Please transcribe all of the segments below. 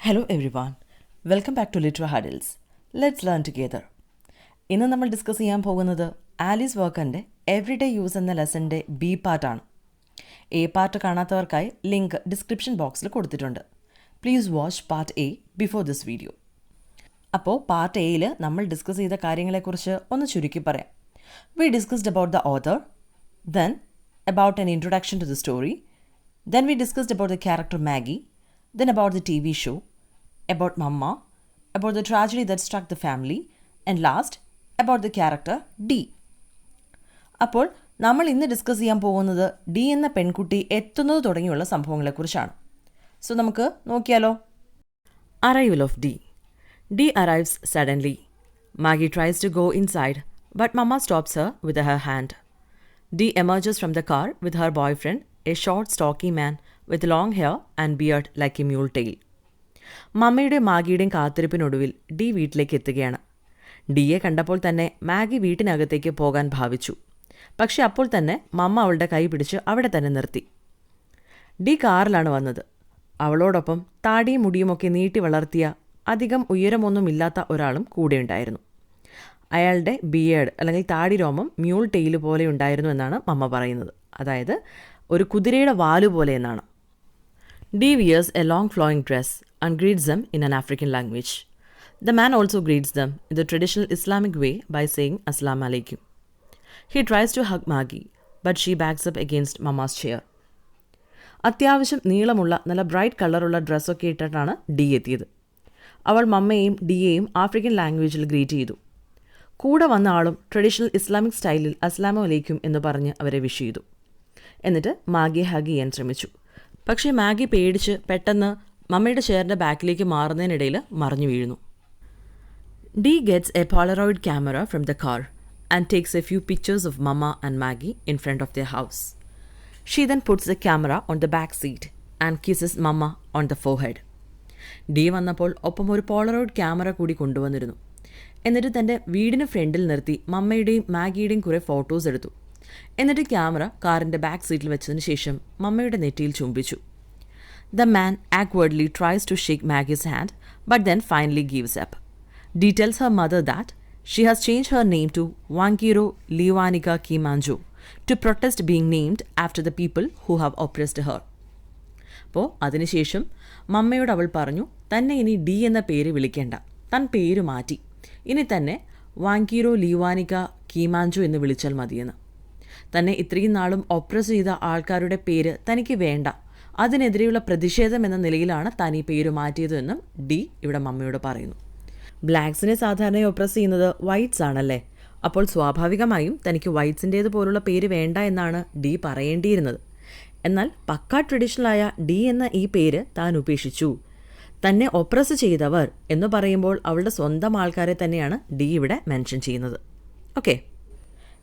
Hello everyone. Welcome back to Litera Huddles. Let's learn together. ഇന്ന് നമ്മൾ discuss ചെയ്യാൻ പോകുന്നത് ആലീസ് വർക്കറിൻ്റെ എവറിഡേ യൂസ് എന്ന ലെസൻ്റെ ബി പാർട്ടാണ്. എ പാർട്ട് കാണാത്തവർക്കായി ലിങ്ക് ഡിസ്ക്രിപ്ഷൻ ബോക്സിൽ കൊടുത്തിട്ടുണ്ട്. Please watch part A before this video. അപ്പോൾ പാർട്ട് എയിൽ നമ്മൾ ഡിസ്കസ് ചെയ്ത കാര്യങ്ങളെക്കുറിച്ച് ഒന്ന് ചുരുക്കി പറയാം. We discussed about the author, then about an introduction to the story, then we discussed about the character Maggie, then about the TV show, about Mama, about the tragedy that struck the family, and last, about the character D. അപ്പോൾ നമ്മൾ ഇന്ന് discuss ചെയ്യാൻ പോകുന്നത് D എന്ന പെൺകുട്ടി എത്തുന്നത് തുടങ്ങിയുള്ള സംഭവങ്ങളെക്കുറിച്ചാണ്. So നമുക്ക് നോക്കിയാലോ. Arrival of D. D arrives suddenly. Maggie tries to go inside, but Mama stops her with her hand. D emerges from the car with her boyfriend, a short, stocky man with long hair and beard like a mule tail. മമ്മയുടെയും മാഗിയുടെയും കാത്തിരിപ്പിനൊടുവിൽ Dee വീട്ടിലേക്ക് എത്തുകയാണ്. ഡിയെ കണ്ടപ്പോൾ തന്നെ Maggi വീട്ടിനകത്തേക്ക് പോകാൻ ഭാവിച്ചു. പക്ഷെ അപ്പോൾ തന്നെ മമ്മ അവളുടെ കൈ പിടിച്ച് അവിടെ തന്നെ നിർത്തി. ഡി കാറിലാണ് വന്നത്. അവളോടൊപ്പം താടിയും മുടിയുമൊക്കെ നീട്ടി വളർത്തിയ അധികം ഉയരമൊന്നുമില്ലാത്ത ഒരാളും കൂടെയുണ്ടായിരുന്നു. അയാളുടെ ബിയേഡ് അല്ലെങ്കിൽ താടി രോമം മ്യൂൾ ടെയിൽ പോലെ ഉണ്ടായിരുന്നു എന്നാണ് മമ്മ പറയുന്നത്. അതായത് ഒരു കുതിരയുടെ വാലു പോലെ എന്നാണ്. D wears a long flowing dress and greets them in an African language. The man also greets them in the traditional Islamic way by saying Assalamu alaikum. He tries to hug Maggie, but she backs up against Mama's chair. അത്യാവശ്യം നീളമുള്ള നല്ല bright കളറുള്ള ഡ്രസ്സൊക്കെ ഇട്ടിട്ടാണ് D എത്തിയത്. അവൾ മമ്മയെയും ഡിയെയും African ലാംഗ്വേജിൽ greet ചെയ്തു. കൂടെ വന്ന ആളും ട്രഡീഷണൽ ഇസ്ലാമിക് സ്റ്റൈലിൽ അസ്ലാമു അലൈക്കും എന്ന് പറഞ്ഞ് അവരെ വിഷ് ചെയ്തു. എന്നിട്ട് മാഗിയെ ഹഗ് ചെയ്യാൻ ശ്രമിച്ചു. പക്ഷേ മാഗി പേടിച്ച് പെട്ടെന്ന് മമ്മയുടെ ചെയറിൻ്റെ ബാക്കിലേക്ക് മാറുന്നതിനിടയിൽ മറിഞ്ഞു വീഴുന്നു. Dee gets a Polaroid camera from the car and takes a few pictures of Mama and Maggie in front of their house. She then puts the camera on the back seat and kisses Mama on the forehead. Dee വന്നപ്പോൾ ഒപ്പം ഒരു Polaroid camera കൂടി കൊണ്ടുവന്നിരുന്നു. എന്നിട്ട് തൻ്റെ വീടിന് ഫ്രണ്ടിൽ നിർത്തി മമ്മയുടെയും മാഗിയുടെയും കുറേ ഫോട്ടോസ് എടുത്തു. എന്നിട്ട് ക്യാമറ കാറിൻ്റെ ബാക്ക് സീറ്റിൽ വെച്ചതിന് ശേഷം മമ്മയുടെ നെറ്റിയിൽ ചുംബിച്ചു. The man awkwardly tries to shake Maggie's hand but then finally gives up. Dee tells her mother that she has change her name to Wangero Leewanika Kemanjo to protest being named after the people who have oppressed her. അപ്പോൾ അതിനുശേഷം മമ്മയോട് അവൾ പറഞ്ഞു തന്നെ ഇനി D എന്ന പേര് വിളിക്കേണ്ട, താൻ പേര് മാറ്റി ഇനി തന്നെ വാങ്കീറോ ലിവാനിക കീമാഞ്ചോ എന്ന് വിളിച്ചാൽ മതിയെന്ന്. തന്നെ ഇത്രയും നാളും ഒപ്രസ് ചെയ്ത ആൾക്കാരുടെ പേര് തനിക്ക് വേണ്ട, അതിനെതിരെയുള്ള പ്രതിഷേധം എന്ന നിലയിലാണ് താൻ ഈ പേര് മാറ്റിയതെന്നും ഡി ഇവിടെ മമ്മയോട് പറയുന്നു. ബ്ലാക്സിനെ സാധാരണ ഒപ്രസ് ചെയ്യുന്നത് വൈറ്റ്സ് ആണല്ലേ, അപ്പോൾ സ്വാഭാവികമായും തനിക്ക് വൈറ്റ്സിൻ്റേത് പോലുള്ള പേര് വേണ്ട എന്നാണ് ഡി പറയേണ്ടിയിരുന്നത്. എന്നാൽ പക്കാ ട്രഡീഷണലായ ഡി എന്ന ഈ പേര് താൻ ഉപേക്ഷിച്ചു. തന്നെ ഒപ്രസ് ചെയ്തവർ എന്ന് പറയുമ്പോൾ അവളുടെ സ്വന്തം ആൾക്കാരെ തന്നെയാണ് ഡി ഇവിടെ മെൻഷൻ ചെയ്യുന്നത്. ഓക്കെ,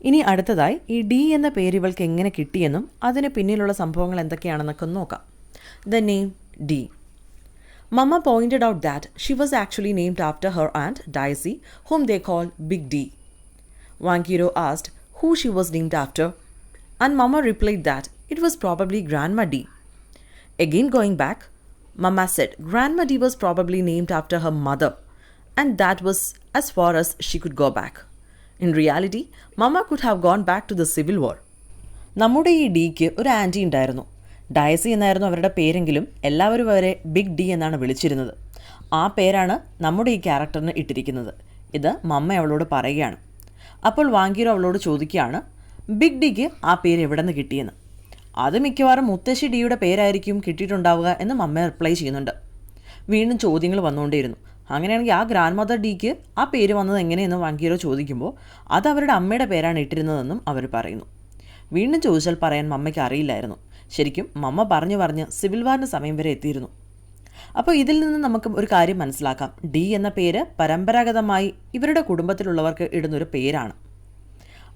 ഇനി അടുത്തതായി ഈ ഡി എന്ന പേര് ഇവൾക്ക് എങ്ങനെ കിട്ടിയെന്നും അതിന് പിന്നിലുള്ള സംഭവങ്ങൾ എന്തൊക്കെയാണെന്നൊക്കെ ഒന്ന് നോക്കാം. The name Dee. Mama pointed out that she was actually named after her and Daisy, whom they call Big D. Wangero asked who she was named after, and Mama replied that it was probably Grandma D. Again going back, Mama said Grandma D was probably named after her mother, and that was as far as she could go back. In reality, Mama could have gone back to the Civil War. നമ്മുടെ ഈ ഡിക്ക് ഒരു anti ഉണ്ടായിരുന്നു. ഡയസി എന്നായിരുന്നു അവരുടെ പേരെങ്കിലും എല്ലാവരും അവരെ ബിഗ് ഡി എന്നാണ് വിളിച്ചിരുന്നത്. ആ പേരാണ് നമ്മുടെ ഈ ക്യാരക്ടറിന് ഇട്ടിരിക്കുന്നത്. ഇത് മമ്മ അവളോട് പറയുകയാണ്. അപ്പോൾ വാങ്കീറോ അവളോട് ചോദിക്കുകയാണ് ബിഗ് ഡിക്ക് ആ പേര് എവിടെ നിന്ന് കിട്ടിയെന്ന്. അത് മിക്കവാറും മുത്തശ്ശി ഡിയുടെ പേരായിരിക്കും കിട്ടിയിട്ടുണ്ടാവുക എന്ന് മമ്മ റിപ്ലൈ ചെയ്യുന്നുണ്ട്. വീണ്ടും ചോദ്യങ്ങൾ വന്നുകൊണ്ടേയിരുന്നു. അങ്ങനെയാണെങ്കിൽ ആ ഗ്രാൻഡ് മദർ ഡിക്ക് ആ പേര് വന്നത് എങ്ങനെയെന്ന് വാങ്കീറോ ചോദിക്കുമ്പോൾ അത് അവരുടെ അമ്മയുടെ പേരാണ് ഇട്ടിരുന്നതെന്നും അവർ പറയുന്നു. വീണ്ടും ചോദിച്ചാൽ പറയാൻ മമ്മയ്ക്ക് അറിയില്ലായിരുന്നു. ശരിക്കും മമ്മ പറഞ്ഞ് സിവിൽ വാറിൻ്റെ സമയം വരെ എത്തിയിരുന്നു. അപ്പോൾ ഇതിൽ നിന്ന് നമുക്ക് ഒരു കാര്യം മനസ്സിലാക്കാം. ഡി എന്ന പേര് പരമ്പരാഗതമായി ഇവരുടെ കുടുംബത്തിലുള്ളവർക്ക് ഇടുന്നൊരു പേരാണ്.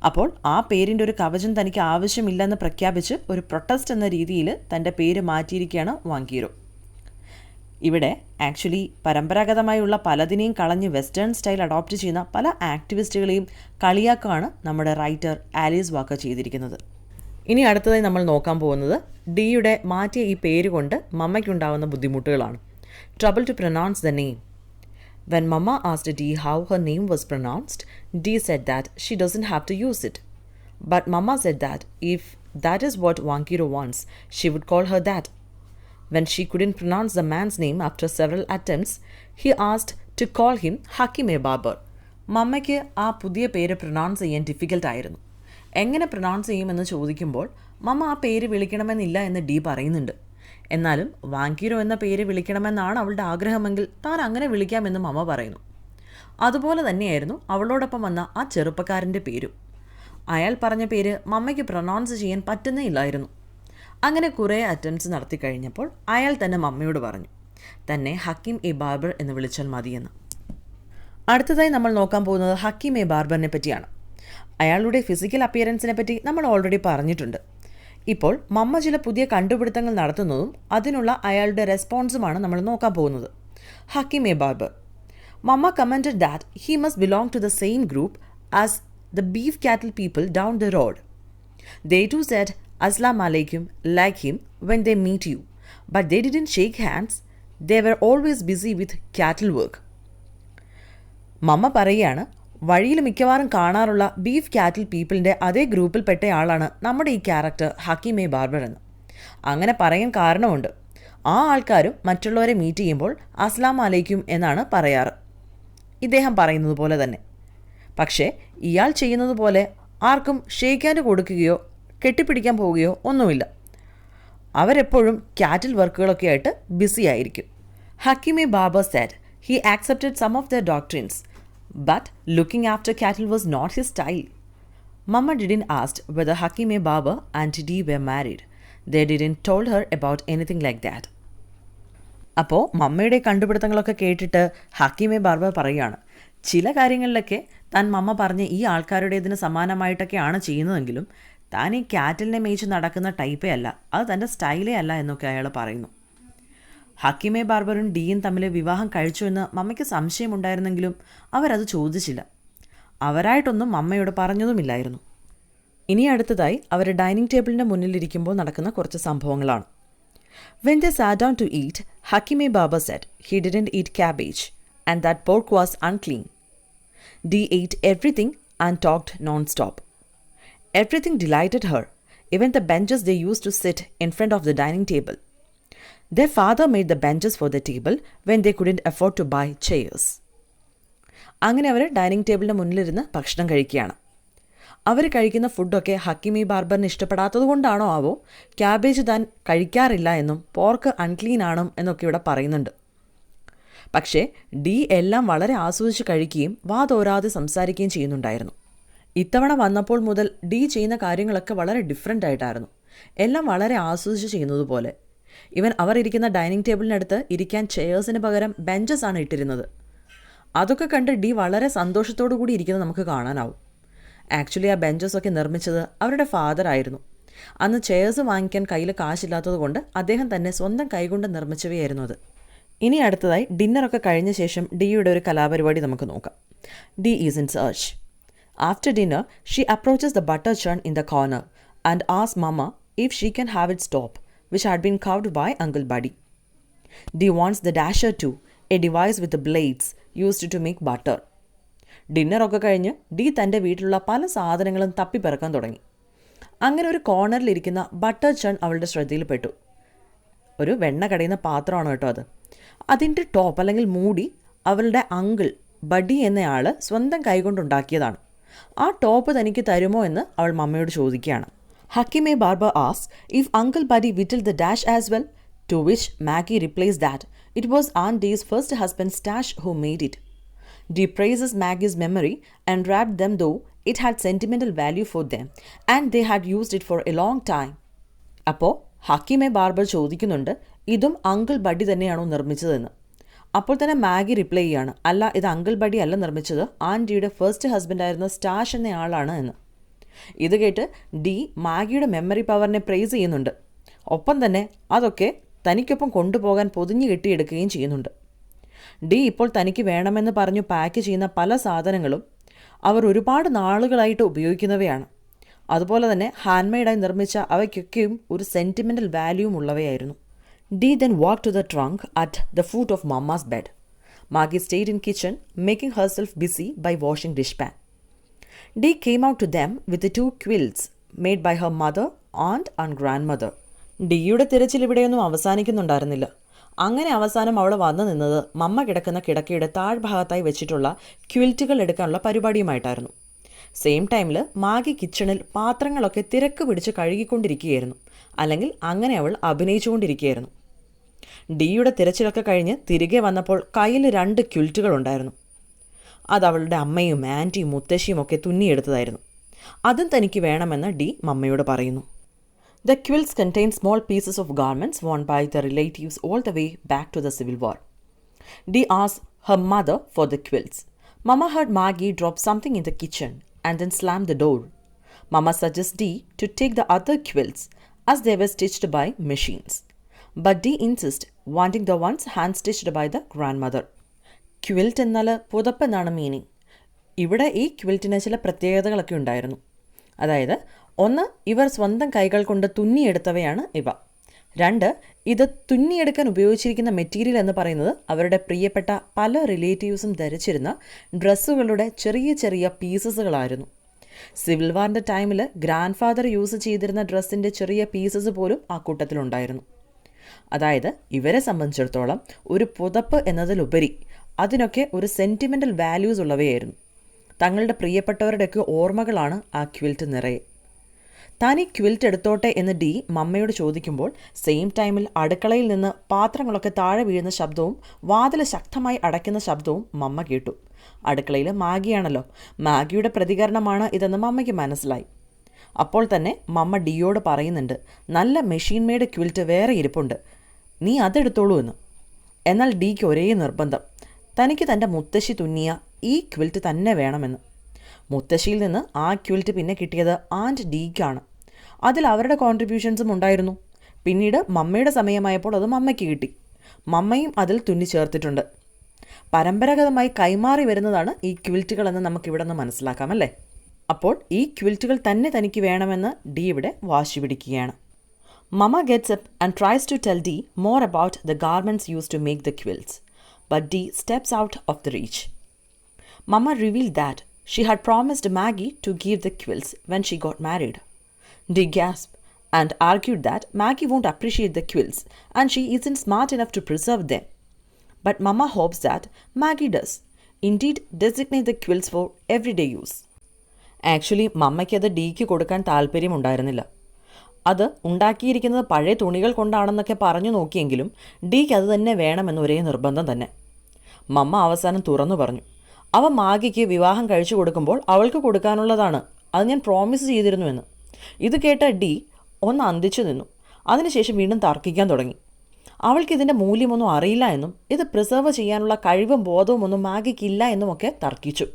അപ്പോൾ ആ പേരിൻ്റെ ഒരു കവചം തനിക്ക് ആവശ്യമില്ലെന്ന് പ്രഖ്യാപിച്ച് ഒരു പ്രൊട്ടസ്റ്റ് എന്ന രീതിയിൽ തൻ്റെ പേര് മാറ്റിയിരിക്കുകയാണ് വാങ്കീറോ. ഇവിടെ ആക്ച്വലി പരമ്പരാഗതമായുള്ള പലതിനെയും കളഞ്ഞ് വെസ്റ്റേൺ സ്റ്റൈൽ അഡോപ്റ്റ് ചെയ്യുന്ന പല ആക്ടിവിസ്റ്റുകളെയും കളിയാക്കാണ് നമ്മുടെ റൈറ്റർ ആലീസ് വാക്കർ ചെയ്തിരിക്കുന്നത്. ഇനി അടുത്തതായി നമ്മൾ നോക്കാൻ പോകുന്നത് ഡിയുടെ മാറ്റിയ ഈ പേര് കൊണ്ട് മമ്മയ്ക്കുണ്ടാകുന്ന ബുദ്ധിമുട്ടുകളാണ്. trouble to pronounce the name. When Mama asked Dee how her name was pronounced, Dee said that she doesn't have to use it. But Mama said that if that is what Wangero wants, she would call her that. When she couldn't pronounce the man's name after several attempts, he asked to call him HAKIM-A-BARBER. മമ്മയ്ക്ക് ആ പുതിയ പേര് pronounce ചെയ്യാൻ ഡിഫിക്കൽട്ടായിരുന്നു. എങ്ങനെ pronounce ചെയ്യുമെന്ന് ചോദിക്കുമ്പോൾ മമ്മ ആ പേര് വിളിക്കണമെന്നില്ല എന്ന് ഡി പറയുന്നുണ്ട്. എന്നാലും വാങ്കീരോ എന്ന പേര് വിളിക്കണമെന്നാണ് അവളുടെ ആഗ്രഹമെങ്കിൽ താൻ അങ്ങനെ വിളിക്കാമെന്ന് മമ്മ പറയുന്നു. അതുപോലെ തന്നെയായിരുന്നു അവളോടൊപ്പം വന്ന ആ ചെറുപ്പക്കാരൻ്റെ പേരും. അയാൾ പറഞ്ഞ പേര് മമ്മയ്ക്ക് പ്രൊനൗൺസ് ചെയ്യാൻ പറ്റുന്നേ ഇല്ലായിരുന്നു. അങ്ങനെ കുറേ അറ്റംപ്റ്റ്സ് നടത്തി കഴിഞ്ഞപ്പോൾ അയാൾ തന്നെ മമ്മയോട് പറഞ്ഞു തന്നെ ഹക്കീം-എ-ബാർബർ എന്ന് വിളിച്ചാൽ മതിയെന്ന്. അടുത്തതായി നമ്മൾ നോക്കാൻ പോകുന്നത് ഹക്കീം-എ-ബാർബറിനെ പറ്റിയാണ്. അയാളുടെ ഫിസിക്കൽ അപ്പിയറൻസിനെ പറ്റി നമ്മൾ ഓൾറെഡി പറഞ്ഞിട്ടുണ്ട്. ഇപ്പോൾ മമ്മ ചില പുതിയ കണ്ടുപിടുത്തങ്ങൾ നടത്തുന്നതും അതിനുള്ള അയാളുടെ റെസ്പോൺസുമാണ് നമ്മൾ നോക്കാൻ പോകുന്നത്. Hakim a barber. Mama commented that he must belong to the same group as the beef cattle people down the road. They too said Assalamu alaikum like him when they meet you, but they didn't shake hands. They were always busy with cattle work. മമ്മ പറയുകയാണ്, വഴിയിൽ മിക്കവാറും കാണാറുള്ള beef കാറ്റിൽ പീപ്പിളിൻ്റെ അതേ ഗ്രൂപ്പിൽപ്പെട്ടയാളാണ് നമ്മുടെ ഈ character ഹക്കീം-എ-ബാർബർ എന്ന്. അങ്ങനെ പറയാൻ കാരണമുണ്ട്. ആ ആൾക്കാരും മറ്റുള്ളവരെ മീറ്റ് ചെയ്യുമ്പോൾ അസ്സലാമു അലൈക്കും എന്നാണ് പറയാറ്, ഇദ്ദേഹം പറയുന്നത് പോലെ തന്നെ. പക്ഷേ ഇയാൾ ചെയ്യുന്നത് പോലെ ആർക്കും ഷേക്ക് ഹാൻഡ് കൊടുക്കുകയോ കെട്ടിപ്പിടിക്കാൻ പോവുകയോ ഒന്നുമില്ല. അവരെപ്പോഴും കാറ്റിൽ വർക്കുകളൊക്കെ ആയിട്ട് ബിസി ആയിരിക്കും. ഹക്കീം-എ-ബാർബർ said he accepted some of their doctrines, but looking after cattle was not his style. Mama didn't ask whether Hakim-A-Barber and Dee were married. They didn't told her about anything like that. അപ്പോൾ മമ്മയുടെ കണ്ടുപിടുത്തങ്ങളൊക്കെ കേട്ടിട്ട് ഹക്കീം-എ-ബാർബർ പറയുകയാണ്, ചില കാര്യങ്ങളിലൊക്കെ താൻ മമ്മ പറഞ്ഞ് ഈ ആൾക്കാരുടേതിന് സമാനമായിട്ടൊക്കെയാണ് ചെയ്യുന്നതെങ്കിലും താൻ ഈ കാറ്റിലിനെ മേയിച്ച് നടക്കുന്ന ടൈപ്പേ അല്ല, അത് തൻ്റെ സ്റ്റൈലേ അല്ല എന്നൊക്കെ അയാൾ പറയുന്നു. ഹക്കീം-എ-ബാർബറും ഡീയും തമ്മിൽ വിവാഹം കഴിച്ചു എന്ന് മമ്മയ്ക്ക് സംശയമുണ്ടായിരുന്നെങ്കിലും അവരത് ചോദിച്ചില്ല. അവരായിട്ടൊന്നും മമ്മയോട് പറഞ്ഞതുമില്ലായിരുന്നു. ഇനി അടുത്തതായി അവർ ഡൈനിങ് ടേബിളിൻ്റെ മുന്നിലിരിക്കുമ്പോൾ നടക്കുന്ന കുറച്ച് സംഭവങ്ങളാണ്. When they sat down to eat, Hakim-A-Barber said he didn't eat cabbage and that pork was unclean. Dee ate everything and talked non-stop. Everything delighted her, even the benches they used to sit in front of the dining table. Their father made the benches for the table when they couldn't afford to buy chairs. അങ്ങനെ അവർ dining ടേബിളിൻ്റെ മുന്നിലിരുന്ന് ഭക്ഷണം കഴിക്കുകയാണ്. അവർ കഴിക്കുന്ന ഫുഡൊക്കെ ഹക്കീം-എ-ബാർബറിന് ഇഷ്ടപ്പെടാത്തത് കൊണ്ടാണോ ആവോ cabbage താൻ കഴിക്കാറില്ല എന്നും പോർക്ക് അൺക്ലീൻ ആണും എന്നൊക്കെ ഇവിടെ പറയുന്നുണ്ട്. പക്ഷേ ഡി എല്ലാം വളരെ ആസ്വദിച്ച് കഴിക്കുകയും വാതോരാതെ സംസാരിക്കുകയും ചെയ്യുന്നുണ്ടായിരുന്നു. ഇത്തവണ വന്നപ്പോൾ മുതൽ ഡി ചെയ്യുന്ന കാര്യങ്ങളൊക്കെ വളരെ ഡിഫറെൻ്റ് ആയിട്ടായിരുന്നു. എല്ലാം വളരെ ആസ്വദിച്ച് ചെയ്യുന്നത് പോലെ. ഇവൻ അവർ ഇരിക്കുന്ന ഡൈനിങ് ടേബിളിനടുത്ത് ഇരിക്കാൻ ചെയേഴ്സിന് പകരം ബെഞ്ചസ് ആണ് ഇട്ടിരുന്നത്. അതൊക്കെ കണ്ട് ഡി വളരെ സന്തോഷത്തോടു കൂടി ഇരിക്കുന്നത് നമുക്ക് കാണാനാവും. ആക്ച്വലി ആ ബെഞ്ചസൊക്കെ നിർമ്മിച്ചത് അവരുടെ ഫാദർ ആയിരുന്നു. അന്ന് ചെയേഴ്സ് വാങ്ങിക്കാൻ കയ്യിൽ കാശില്ലാത്തത് കൊണ്ട് അദ്ദേഹം തന്നെ സ്വന്തം കൈകൊണ്ട് നിർമ്മിച്ചവയായിരുന്നു അത്. ഇനി അടുത്തതായി ഡിന്നറൊക്കെ കഴിഞ്ഞ ശേഷം ഡിയുടെ ഒരു കലാപരിപാടി നമുക്ക് നോക്കാം. Dee is in search. After dinner she approaches the butter churn in the corner and ask Mama if she can have it stop which had been carved by Uncle Buddy. Dee wants the dasher too, a device with the blades used to make butter. ഡിന്നറൊക്കെ കഴിഞ്ഞ് D തൻ്റെ വീട്ടിലുള്ള പല സാധനങ്ങളും തപ്പിപ്പെറുക്കാൻ തുടങ്ങി. അങ്ങനെ ഒരു കോർണറിലിരിക്കുന്ന butter ചൺ അവളുടെ ശ്രദ്ധയിൽപ്പെട്ടു. ഒരു വെണ്ണ കടയുന്ന പാത്രമാണ് കേട്ടോ അത്. അതിൻ്റെ ടോപ്പ് അല്ലെങ്കിൽ മൂടി അവളുടെ അങ്കിൾ ബഡി എന്നയാൾ സ്വന്തം കൈകൊണ്ടുണ്ടാക്കിയതാണ്. ആ ടോപ്പ് തനിക്ക് തരുമോ എന്ന് അവൾ മമ്മയോട് ചോദിക്കുകയാണ്. Hakim-A-Barber asked if Uncle Buddy whittled the dash as well, to which Maggie replies that it was Aunt Dee's first husband's stash who made it. Dee praises Maggie's memory and rapped them though it had sentimental value for them and they had used it for a long time. അപ്പോൾ ഹക്കീം-എ-ബാർബർ ചോദിക്കുന്നുണ്ട് ഇതും uncle buddy തന്നെയാണോ നിർമ്മിച്ചതെന്ന്. അപ്പോൾ തന്നെ Maggi reply ചെയ്യാണ്, അല്ല, ഇത് uncle buddy അല്ല നിർമ്മിച്ചത്, ആൻറ്റിയുടെ ഫസ്റ്റ് ഹസ്ബൻഡായിരുന്ന സ്റ്റാഷ് എന്നയാളാണ് എന്ന്. ഇത് കേട്ട് ഡി മാഗിയുടെ മെമ്മറി പവറിനെ പ്രൈസ് ചെയ്യുന്നുണ്ട്. ഒപ്പം തന്നെ അതൊക്കെ തനിക്കൊപ്പം കൊണ്ടുപോകാൻ പൊതിഞ്ഞു കെട്ടിയെടുക്കുകയും ചെയ്യുന്നുണ്ട്. ഡി ഇപ്പോൾ തനിക്ക് വേണമെന്ന് പറഞ്ഞു പാക്ക് ചെയ്യുന്ന പല സാധനങ്ങളും അവർ ഒരുപാട് നാളുകളായിട്ട് ഉപയോഗിക്കുന്നവയാണ്. അതുപോലെ തന്നെ ഹാൻഡ് മെയ്ഡായി നിർമ്മിച്ച അവയ്ക്കൊക്കെയും ഒരു sentimental വാല്യൂവും ഉള്ളവയായിരുന്നു. Dee then walked to the trunk at the foot of Mama's bed. Maggie stayed in kitchen, making herself busy by washing dishpan. Dee came out to them with the 2 quilts made by her mother, aunt and grandmother. ഡിയുടെ തിരച്ചിൽ ഇവിടെയൊന്നും അവസാനിക്കുന്നുണ്ടായിരുന്നില്ല. അങ്ങനെ അവസാനം അവൾ വന്നു നിന്നത് മമ്മ കിടക്കുന്ന കിടക്കയുടെ താഴ്ഭാഗത്തായി വെച്ചിട്ടുള്ള ക്വിൽറ്റുകൾ എടുക്കാനുള്ള പരിപാടിയുമായിട്ടായിരുന്നു. സെയിം ടൈമിൽ മാഗി കിച്ചണിൽ പാത്രങ്ങളൊക്കെ തിരക്ക് പിടിച്ച് കഴുകിക്കൊണ്ടിരിക്കുകയായിരുന്നു. അല്ലെങ്കിൽ അങ്ങനെ അവൾ അഭിനയിച്ചുകൊണ്ടിരിക്കുകയായിരുന്നു. ഡിയുടെ തിരച്ചിലൊക്കെ കഴിഞ്ഞ് തിരികെ വന്നപ്പോൾ കയ്യിൽ 2 ക്വിൽറ്റുകളുണ്ടായിരുന്നു. അത് അവളുടെ അമ്മയും ആൻറ്റിയും മുത്തശ്ശിയും ഒക്കെ തുന്നിയെടുത്തതായിരുന്നു. അതും തനിക്ക് വേണമെന്ന് ഡി മമ്മയോട് പറയുന്നു. The quilts contain small pieces of garments worn by the relatives all the way back to the Civil War. Dee asked her mother for the quilts. Mama heard Maggie drop something in the kitchen and then slam the door. Mama suggests Dee to take the other quilts as they were stitched by machines. But Dee insists, wanting the ones hand-stitched by the grandmother. Quilt എന്നാൽ പുതപ്പ് എന്നാണ് meaning. ഇവിടെ ഈ ക്വിൽറ്റിന് ചില പ്രത്യേകതകളൊക്കെ ഉണ്ടായിരുന്നു. അതായത് 1, ഇവർ സ്വന്തം കൈകൾ കൊണ്ട് തുന്നിയെടുത്തവയാണ് ഇവ. 2, ഇത് തുന്നിയെടുക്കാൻ ഉപയോഗിച്ചിരിക്കുന്ന മെറ്റീരിയൽ എന്ന് പറയുന്നത് അവരുടെ പ്രിയപ്പെട്ട പല റിലേറ്റീവ്സും ധരിച്ചിരുന്ന ഡ്രസ്സുകളുടെ ചെറിയ ചെറിയ പീസസുകളായിരുന്നു. സിവിൽ വാറിൻ്റെ ടൈമിൽ ഗ്രാൻഡ് ഫാദർ യൂസ് ചെയ്തിരുന്ന ഡ്രസ്സിൻ്റെ ചെറിയ പീസസ് പോലും ആ കൂട്ടത്തിലുണ്ടായിരുന്നു. അതായത് ഇവരെ സംബന്ധിച്ചിടത്തോളം ഒരു പുതപ്പ് എന്നതിലുപരി അതിനൊക്കെ ഒരു സെൻറ്റിമെൻ്റൽ വാല്യൂസ് ഉള്ളവയായിരുന്നു. തങ്ങളുടെ പ്രിയപ്പെട്ടവരുടെയൊക്കെ ഓർമ്മകളാണ് ആ ക്വിൽറ്റ് നിറയെ. താൻ ഈ ക്വിൽറ്റ് എടുത്തോട്ടെ എന്ന് ഡി മമ്മയോട് ചോദിക്കുമ്പോൾ സെയിം ടൈമിൽ അടുക്കളയിൽ നിന്ന് പാത്രങ്ങളൊക്കെ താഴെ വീഴുന്ന ശബ്ദവും വാതിൽ ശക്തമായി അടയ്ക്കുന്ന ശബ്ദവും മമ്മ കേട്ടു. അടുക്കളയിൽ മാഗിയാണല്ലോ. മാഗിയുടെ പ്രതികരണമാണ് ഇതെന്ന് മമ്മയ്ക്ക് മനസ്സിലായി. അപ്പോൾ തന്നെ മമ്മ ഡിയോട് പറയുന്നുണ്ട്, നല്ല മെഷീൻ മെയ്ഡ് ക്വിൽറ്റ് വേറെ ഇരിപ്പുണ്ട്, നീ അതെടുത്തോളൂ എന്ന്. എന്നാൽ ഡിക്ക് ഒരേ നിർബന്ധം, തനിക്ക് തൻ്റെ മുത്തശ്ശി തുന്നിയ ഈ ക്വിൽറ്റ് തന്നെ വേണമെന്ന്. മുത്തശ്ശിയിൽ നിന്ന് ആ ക്വിൽറ്റ് പിന്നെ കിട്ടിയത് ആൻറ്റ് ഡിക്കാണ്. അതിൽ അവരുടെ കോൺട്രിബ്യൂഷൻസും ഉണ്ടായിരുന്നു. പിന്നീട് മമ്മയുടെ സമയമായപ്പോൾ അത് മമ്മയ്ക്ക് കിട്ടി. മമ്മയും അതിൽ തുന്നി ചേർത്തിട്ടുണ്ട്. പരമ്പരാഗതമായി കൈമാറി വരുന്നതാണ് ഈ ക്വിൽറ്റുകളെന്ന് നമുക്കിവിടെ നിന്ന് മനസ്സിലാക്കാം അല്ലേ. അപ്പോൾ ഈ ക്വിൽറ്റുകൾ തന്നെ തനിക്ക് വേണമെന്ന് ഡി ഇവിടെ വാശി പിടിക്കുകയാണ്. Mama gets up and tries to tell Dee more about the garments use to make the quilts. But Dee steps out of the reach. Mama revealed that she had promised Maggie to give the quilts when she got married. Dee gasped and argued that Maggie won't appreciate the quilts and she isn't smart enough to preserve them. But Mama hopes that Maggie does indeed designate the quilts for everyday use. Actually മമ്മയ്ക്ക് അത് ഡിക്ക് കൊടുക്കാൻ താല്പര്യമുണ്ടായിരുന്നില്ല. അത് ഉണ്ടാക്കിയിരിക്കുന്നത് പഴയ തുണികൾ കൊണ്ടാണെന്നൊക്കെ പറഞ്ഞു നോക്കിയെങ്കിലും ഡിക്ക് അത് തന്നെ വേണമെന്ന് ഒരേ നിർബന്ധം തന്നെ. മമ്മ അവസാനം തുറന്നു പറഞ്ഞു, അവ മാഗിക്ക് വിവാഹം കഴിച്ചു കൊടുക്കുമ്പോൾ അവൾക്ക് കൊടുക്കാനുള്ളതാണ്, അത് ഞാൻ പ്രോമിസ് ചെയ്തിരുന്നുവെന്ന്. ഇത് കേട്ട ഡി ഒന്ന് അന്തിച്ചു നിന്നു. അതിനുശേഷം വീണ്ടും തർക്കിക്കാൻ തുടങ്ങി. അവൾക്ക് ഇതിൻ്റെ മൂല്യമൊന്നും അറിയില്ല എന്നും ഇത് പ്രിസർവ് ചെയ്യാനുള്ള കഴിവും ബോധവും ഒന്നും മാഗിക്കില്ല എന്നുമൊക്കെ തർക്കിച്ചു.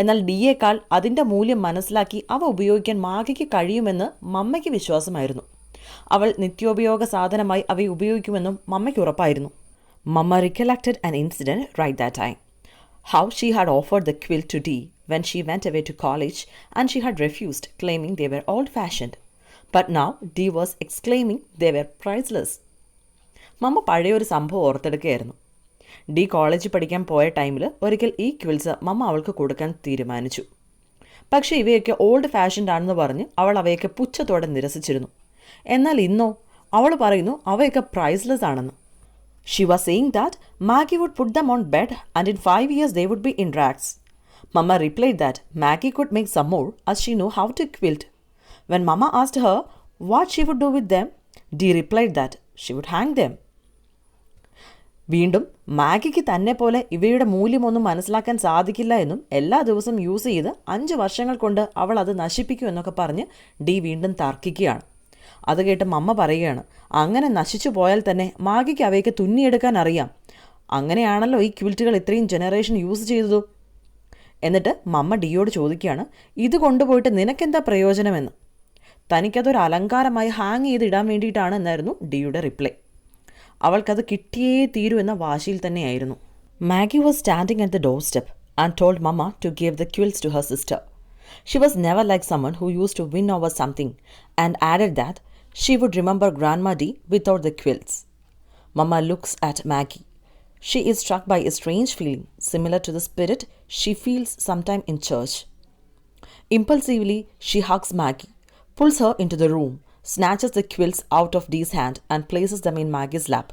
എന്നാൽ ഡിയേക്കാൾ അതിൻ്റെ മൂല്യം മനസ്സിലാക്കി അവ ഉപയോഗിക്കാൻ മാഗിക്ക് കഴിയുമെന്ന് മമ്മയ്ക്ക് വിശ്വാസമായിരുന്നു. അവൾ നിത്യോപയോഗ സാധനമായി അവയെ ഉപയോഗിക്കുമെന്നും മമ്മയ്ക്ക് ഉറപ്പായിരുന്നു. മമ്മ recollected an incident right that time. How she had offered the quilt to Dee when she went away to college and she had refused, claiming they were old-fashioned. But now Dee was exclaiming they were priceless. മമ്മ പഴയൊരു സംഭവം ഓർത്തെടുക്കുകയായിരുന്നു. D കോളേജിൽ പഠിക്കാൻ പോയ ടൈമിൽ ഒരിക്കൽ ഈ ക്വിൽസ് മമ്മ അവൾക്ക് കൊടുക്കാൻ തീരുമാനിച്ചു. പക്ഷേ ഇവയൊക്കെ ഓൾഡ് ഫാഷൻഡ് ആണെന്ന് പറഞ്ഞ് അവൾ അവയൊക്കെ പുച്ഛത്തോടെ നിരസിച്ചിരുന്നു. എന്നാൽ ഇന്നോ അവൾ പറയുന്നു അവയൊക്കെ പ്രൈസ്ലെസ് ആണെന്ന്. She was saying that Maggie would put them on bed and in 5 years they would be in rags. Mama replied that Maggie could make some more as she knew how to quilt. When Mama asked her what she would do with them, Dee replied that she would hang them. വീണ്ടും മാഗിക്ക് തന്നെ പോലെ ഇവയുടെ മൂല്യമൊന്നും മനസ്സിലാക്കാൻ സാധിക്കില്ല എന്നും എല്ലാ ദിവസവും use ചെയ്ത് 5 വർഷങ്ങൾ കൊണ്ട് അവൾ അത് നശിപ്പിക്കും എന്നൊക്കെ പറഞ്ഞ് ഡി വീണ്ടും തർക്കിക്കുകയാണ്. അത് കേട്ട് മമ്മ പറയുകയാണ്, അങ്ങനെ നശിച്ചു പോയാൽ തന്നെ മാഗിക്ക് അവയൊക്കെ തുന്നിയെടുക്കാൻ അറിയാം. അങ്ങനെയാണല്ലോ ഈ ക്വിൽറ്റുകൾ ഇത്രയും ജനറേഷൻ യൂസ് ചെയ്തതു. എന്നിട്ട് മമ്മ ഡിയോട് ചോദിക്കുകയാണ്, ഇത് കൊണ്ടുപോയിട്ട് നിനക്കെന്താ പ്രയോജനമെന്ന്. തനിക്കതൊരു അലങ്കാരമായി ഹാങ് ചെയ്തിടാൻ വേണ്ടിയിട്ടാണ് എന്നായിരുന്നു ഡിയുടെ റിപ്ലൈ. അവൾക്കത് കിട്ടിയേ തീരൂ എന്ന വാശിയിൽ തന്നെയായിരുന്നു. Maggie was standing at the doorstep and told Mama to give the quilts to her sister. She was never like someone who used to win over something and added that she would remember Grandma Dee without the quilts. Mama looks at Maggie. She is struck by a strange feeling, similar to the spirit she feels sometime in church. Impulsively, she hugs Maggie, pulls her into the room, snatches the quilts out of Dee's hand and places them in Maggie's lap,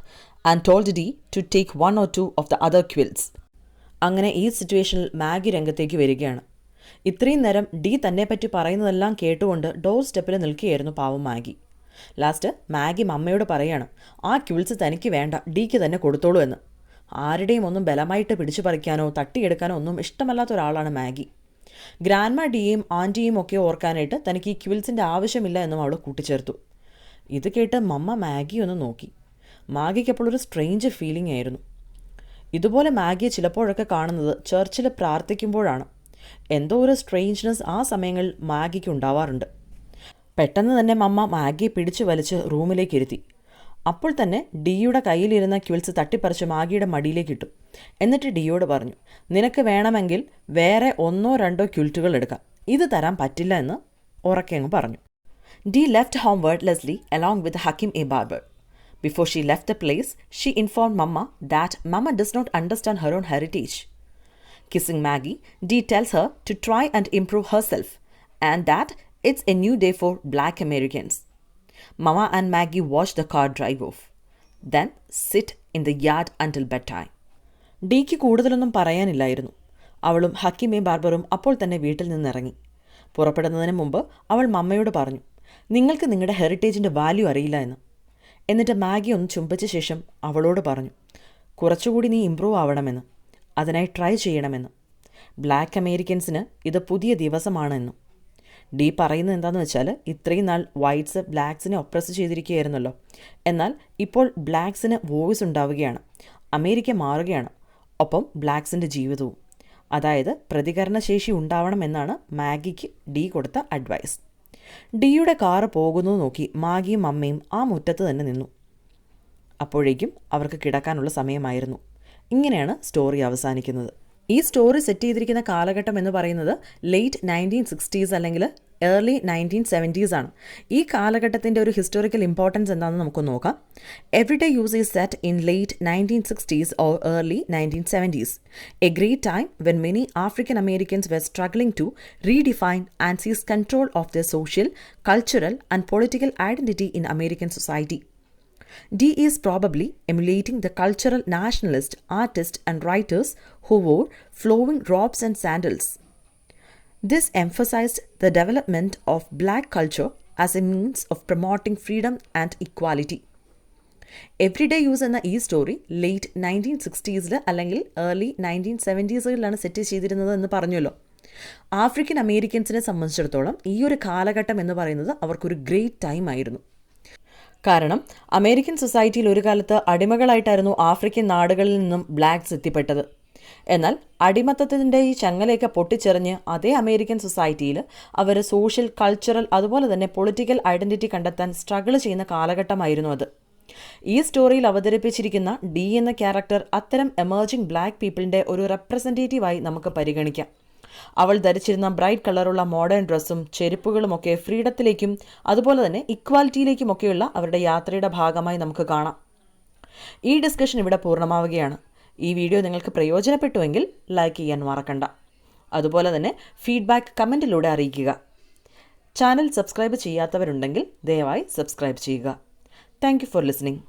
and told Dee to take one or two of the other quilts. അങ്ങനെ ഈ സിറ്റുവേഷനിൽ Maggi രംഗത്തേക്ക് വരികയാണ്. ഇത്രയും നേരം D തന്നെപ്പറ്റി പറയുന്നതെല്ലാം കേട്ടുകൊണ്ട് door സ്റ്റെപ്പിൽ നിൽക്കുകയായിരുന്നു പാവം മാഗി. ലാസ്റ്റ് മാഗി മമ്മയോട് പറയാണ്, ആ ക്വിൽസ് തനിക്ക് വേണ്ട, ഡിക്ക് തന്നെ കൊടുത്തോളൂ എന്ന്. ആരുടെയും ഒന്നും ബലമായിട്ട് പിടിച്ചു പറിക്കാനോ തട്ടിയെടുക്കാനോ ഒന്നും ഇഷ്ടമല്ലാത്ത ഒരാളാണ് മാഗി. ഗ്രാൻഡ്മ ഡിയും ആൻറ്റിയും ഒക്കെ ഓർക്കാനായിട്ട് തനിക്ക് ഈ ക്വിൽസിൻ്റെ ആവശ്യമില്ല എന്നും അവൾ കൂട്ടിച്ചേർത്തു. ഇത് കേട്ട് മമ്മ മാഗി ഒന്ന് നോക്കി. മാഗിക്കപ്പോൾ ഒരു സ്ട്രേഞ്ച് ഫീലിംഗ് ആയിരുന്നു. ഇതുപോലെ മാഗിയെ ചിലപ്പോഴൊക്കെ കാണുന്നത് ചർച്ചിൽ പ്രാർത്ഥിക്കുമ്പോഴാണ്. എന്തോ ഒരു സ്ട്രേഞ്ച്നെസ് ആ സമയങ്ങളിൽ മാഗിക്ക് ഉണ്ടാവാറുണ്ട്. പെട്ടെന്ന് തന്നെ മമ്മ മാഗിയെ പിടിച്ചു വലിച്ച് റൂമിലേക്ക് ഇരുത്തി. അപ്പോൾ തന്നെ ഡിയുടെ കയ്യിലിരുന്ന ക്വിൽസ് തട്ടിപ്പറിച്ച് മാഗിയുടെ മടിയിലേക്ക് ഇട്ടു. എന്നിട്ട് ഡിയോട് പറഞ്ഞു, നിനക്ക് വേണമെങ്കിൽ വേറെ 1-2 ക്വിൽറ്റുകൾ എടുക്കാം, ഇത് തരാൻ പറ്റില്ല എന്ന് ഉറക്കെ അങ്ങ് പറഞ്ഞു. Dee left home wordlessly along with Hakim a barber. Before she left the place, she informed Mama that Mama does not understand her own heritage. Kissing Maggie, Dee tells her to try and improve herself and that it's a new day for Black Americans. Mama and Maggie watch the car drive off, then sit in the yard until bedtime. ഡീക്ക് കൂടുതലൊന്നും പറയാനില്ലായിരുന്നു. അവളും ഹക്കിം-എ-ബാർബറും അപ്പോൾ തന്നെ വീട്ടിൽ നിന്നിറങ്ങി. പുറപ്പെടുന്നതിന് മുമ്പ് അവൾ മമ്മയോട് പറഞ്ഞു, നിങ്ങൾക്ക് നിങ്ങളുടെ ഹെറിറ്റേജിൻ്റെ വാല്യൂ അറിയില്ല എന്ന്. എന്നിട്ട് മാഗി ഒന്ന് ചുംബിച്ച ശേഷം അവളോട് പറഞ്ഞു, കുറച്ചുകൂടി നീ ഇമ്പ്രൂവ് ആവണമെന്ന്, അതിനായി ട്രൈ ചെയ്യണമെന്ന്. ബ്ലാക്ക് അമേരിക്കൻസിന് ഇത് പുതിയ ദിവസമാണെന്നും. ഡി പറയുന്നത് എന്താണെന്ന് വെച്ചാൽ, ഇത്രയും നാൾ വൈറ്റ്സ് ബ്ലാക്സിനെ ഒപ്രസ് ചെയ്തിരിക്കുകയായിരുന്നല്ലോ, എന്നാൽ ഇപ്പോൾ ബ്ലാക്സിന് വോയിസ് ഉണ്ടാവുകയാണ്, അമേരിക്ക മാറുകയാണ്, ഒപ്പം ബ്ലാക്സിൻ്റെ ജീവിതവും. അതായത് പ്രതികരണശേഷി ഉണ്ടാവണമെന്നാണ് മാഗിക്ക് ഡി കൊടുത്ത അഡ്വൈസ്. ഡിയുടെ കാറ് പോകുന്നത് നോക്കി മാഗിയും അമ്മയും ആ മുറ്റത്ത് തന്നെ നിന്നു. അപ്പോഴേക്കും അവർക്ക് കിടക്കാനുള്ള സമയമായിരുന്നു. ഇങ്ങനെയാണ് സ്റ്റോറി അവസാനിക്കുന്നത്. ഈ സ്റ്റോറി സെറ്റ് ചെയ്തിരിക്കുന്ന കാലഘട്ടം എന്ന് പറയുന്നത് ലേറ്റ് 1960s അല്ലെങ്കിൽ ഏർലി 1970s ആണ്. ഈ കാലഘട്ടത്തിൻ്റെ ഒരു ഹിസ്റ്റോറിക്കൽ ഇമ്പോർട്ടൻസ് എന്താണെന്ന് നമുക്ക് നോക്കാം. Everyday use is set in late 1960s or early 1970s, a great time when many African Americans were struggling to redefine and seize control of their social, cultural and political identity in American society. Dee is probably emulating the cultural nationalist artists and writers who wore flowing robes and sandals. This emphasized the development of black culture as a means of promoting freedom and equality. Everyday use എന്ന ഈ story late 1960s അല്ലെങ്കിൽ early 1970s set ചെയ്തിരുന്നത് എന്ന് പറഞ്ഞല്ലോ. African അമേരിക്കൻസിനെ സംബന്ധിച്ചിടത്തോളം ഈ ഒരു കാലഘട്ടം എന്ന് പറയുന്നത് അവർക്കൊരു ഗ്രേറ്റ് ടൈം ആയിരുന്നു. കാരണം അമേരിക്കൻ സൊസൈറ്റിയിൽ ഒരു കാലത്ത് അടിമകളായിട്ടായിരുന്നു ആഫ്രിക്കൻ നാടുകളിൽ നിന്നും ബ്ലാക്സ് എത്തിപ്പെട്ടത്. എന്നാൽ അടിമത്തത്തിൻ്റെ ഈ ചങ്ങലയൊക്കെ പൊട്ടിച്ചെറിഞ്ഞ് അതേ അമേരിക്കൻ സൊസൈറ്റിയിൽ അവർ സോഷ്യൽ, കൾച്ചറൽ അതുപോലെ തന്നെ പൊളിറ്റിക്കൽ ഐഡൻറ്റിറ്റി കണ്ടെത്താൻ സ്ട്രഗിൾ ചെയ്യുന്ന കാലഘട്ടമായിരുന്നു അത്. ഈ സ്റ്റോറിയിൽ അവതരിപ്പിച്ചിരിക്കുന്ന ഡി എന്ന ക്യാരക്ടർ അത്തരം എമേർജിംഗ് ബ്ലാക്ക് പീപ്പിളിൻ്റെ ഒരു റെപ്രസെൻറ്റേറ്റീവായി നമുക്ക് പരിഗണിക്കാം. അവൾ ധരിച്ചിരുന്ന ബ്രൈറ്റ് കളറുള്ള മോഡേൺ ഡ്രസ്സും ചെരുപ്പുകളുമൊക്കെ ഫ്രീഡത്തിലേക്കും അതുപോലെ തന്നെ ഇക്വാലിറ്റിയിലേക്കുമൊക്കെയുള്ള അവരുടെ യാത്രയുടെ ഭാഗമായി നമുക്ക് കാണാം. ഈ ഡിസ്കഷൻ ഇവിടെ പൂർണ്ണമാവുകയാണ്. ഈ വീഡിയോ നിങ്ങൾക്ക് പ്രയോജനപ്പെട്ടുവെങ്കിൽ ലൈക്ക് ചെയ്യാൻ മറക്കണ്ട. അതുപോലെ തന്നെ ഫീഡ്ബാക്ക് കമൻറ്റിലൂടെ അറിയിക്കുക. ചാനൽ സബ്സ്ക്രൈബ് ചെയ്യാത്തവരുണ്ടെങ്കിൽ ദയവായി സബ്സ്ക്രൈബ് ചെയ്യുക. Thank you for listening.